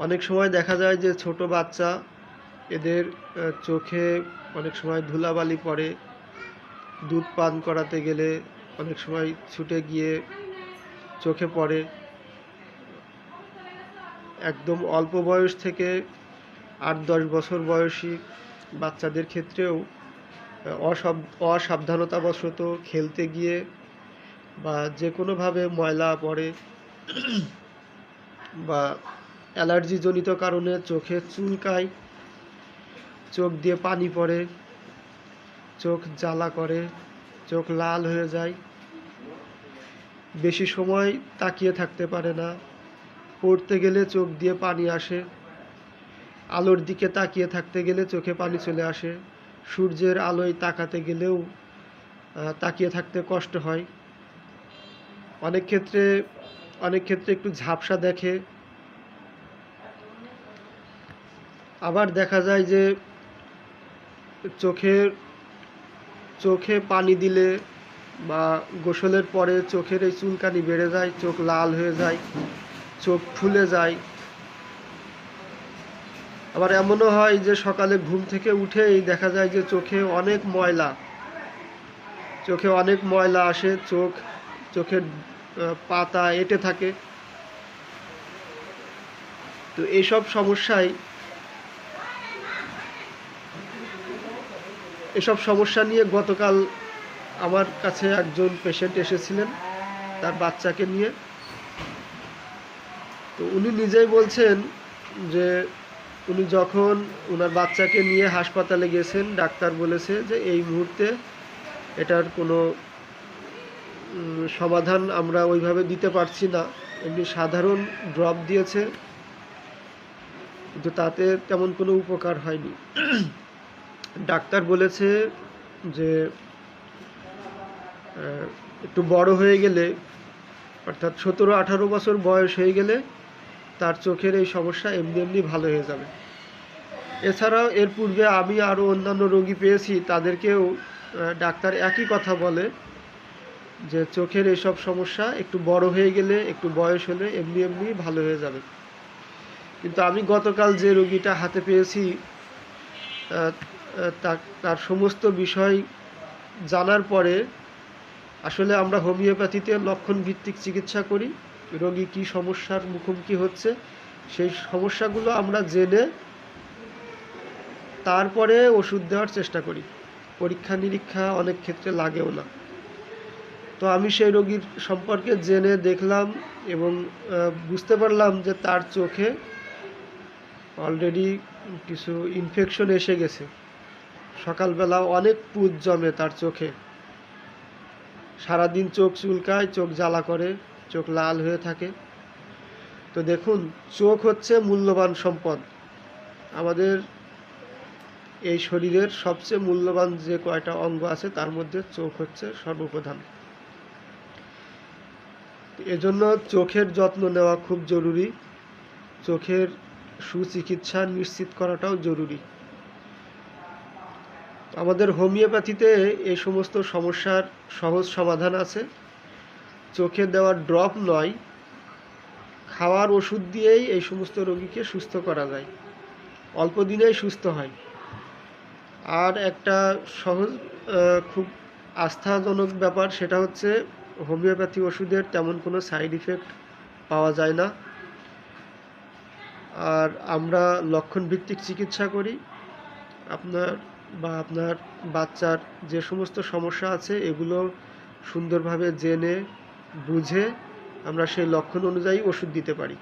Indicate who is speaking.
Speaker 1: অনেক সময় দেখা যায় যে ছোট বাচ্চা এদের চোখে অনেক সময় ধুলাবালি পড়ে, দুধ পান করাতে গেলে অনেক সময় ছুটে গিয়ে চোখে পড়ে। একদম অল্প বয়স থেকে 8-10 বছর বয়সী বাচ্চাদের ক্ষেত্রেও অসাবধানতাবশত খেলতে গিয়ে বা যে কোনোভাবে ময়লা পড়ে বা অ্যালার্জিজনিত কারণে চোখে চুলকায়, চোখ দিয়ে পানি পড়ে, চোখ জ্বালা করে, চোখ লাল হয়ে যায়, বেশি সময় তাকিয়ে থাকতে পারে না, পড়তে গেলে চোখ দিয়ে পানি আসে, আলোর দিকে তাকিয়ে থাকতে গেলে চোখে পানি চলে আসে, সূর্যের আলোয় তাকাতে গেলেও তাকিয়ে থাকতে কষ্ট হয়, অনেক ক্ষেত্রে একটু ঝাপসা দেখে। আবার দেখা যায় যে চোখে পানি দিলে বা গোসলের পরে চোখের এই চুলকানি বেড়ে যায়, চোখ লাল হয়ে যায়, চোখ ফুলে যায়। আবার এমনও হয় যে সকালে ঘুম থেকে উঠেই দেখা যায় যে চোখে অনেক ময়লা আসে, চোখের পাতা এঁটে থাকে। তো এইসব সমস্যা নিয়ে গতকাল আমার কাছে একজন পেশেন্ট এসেছিলেন তার বাচ্চাকে নিয়ে। তো উনি নিজেই বলছেন যে উনি যখন ওনার বাচ্চাকে নিয়ে হাসপাতালে গেছেন, ডাক্তার বলেছে যে এই মুহূর্তে এটার কোনো সমাধান আমরা ওইভাবে দিতে পারছি না, এমনি সাধারণ ড্রপ দিয়েছে, কিন্তু তাতে তেমন কোনো উপকার হয়নি। ডাক্তার বলেছে যে একটু বড় হয়ে গেলে, অর্থাৎ 17-18 বছর বয়স হয়ে গেলে তার চোখের এই সমস্যা এমনি ভালো হয়ে যাবে। এছাড়াও এর পূর্বে আমি আরও অন্যান্য রোগী পেয়েছি, তাদেরকেও ডাক্তার একই কথা বলে যে চোখের এইসব সমস্যা একটু বড় হয়ে গেলে, একটু বয়স হলে এমনি ভালো হয়ে যাবে। কিন্তু আমি গতকাল যে রোগীটা হাতে পেয়েছি তার সমস্ত বিষয় জানার পরে আসলে আমরা হোমিওপ্যাথিতে লক্ষণ ভিত্তিক চিকিৎসা করি। রোগী কী সমস্যার মুখোমুখি হচ্ছে সেই সমস্যাগুলো আমরা জেনে তারপরে ওষুধ দেওয়ার চেষ্টা করি। পরীক্ষা নিরীক্ষা অনেক ক্ষেত্রে লাগেও না। তো আমি সেই রোগীর সম্পর্কে জেনে দেখলাম এবং বুঝতে পারলাম যে তার চোখে অলরেডি কিছু ইনফেকশন এসে গেছে। সকালবেলা অনেক পুজ জমে তার চোখে, সারাদিন চোখ চুলকায়, চোখ জ্বালা করে, চোখ লাল হয়ে থাকে। তো দেখুন, চোখ হচ্ছে মূল্যবান সম্পদ। আমাদের এই শরীরের সবচেয়ে মূল্যবান যে কয়টা অঙ্গ আছে তার মধ্যে চোখ হচ্ছে সর্বপ্রধান। এজন্য চোখের যত্ন নেওয়া খুব জরুরি, চোখের সুচিকিৎসা নিশ্চিত করাটাও জরুরি। আমাদের হোমিওপ্যাথিতে এই সমস্ত সমস্যার সহজ সমাধান আছে। চোখে দেওয়া ড্রপ নয়, খাওয়ার ওষুধ দিয়েই এই সমস্ত রোগীকে সুস্থ করা যায়, অল্প দিনেই সুস্থ হয়। আর একটা সহজ খুব আস্থাজনক ব্যাপার, সেটা হচ্ছে হোমিওপ্যাথি ওষুধের তেমন কোনো সাইড ইফেক্ট পাওয়া যায় না। আর আমরা লক্ষণভিত্তিক চিকিৎসা করি। আপনার বাচ্চার যে সমস্ত সমস্যা আছে এগুলো সুন্দরভাবে জেনে বুঝে আমরা সেই লক্ষণ অনুযায়ী ওষুধ দিতে পারি।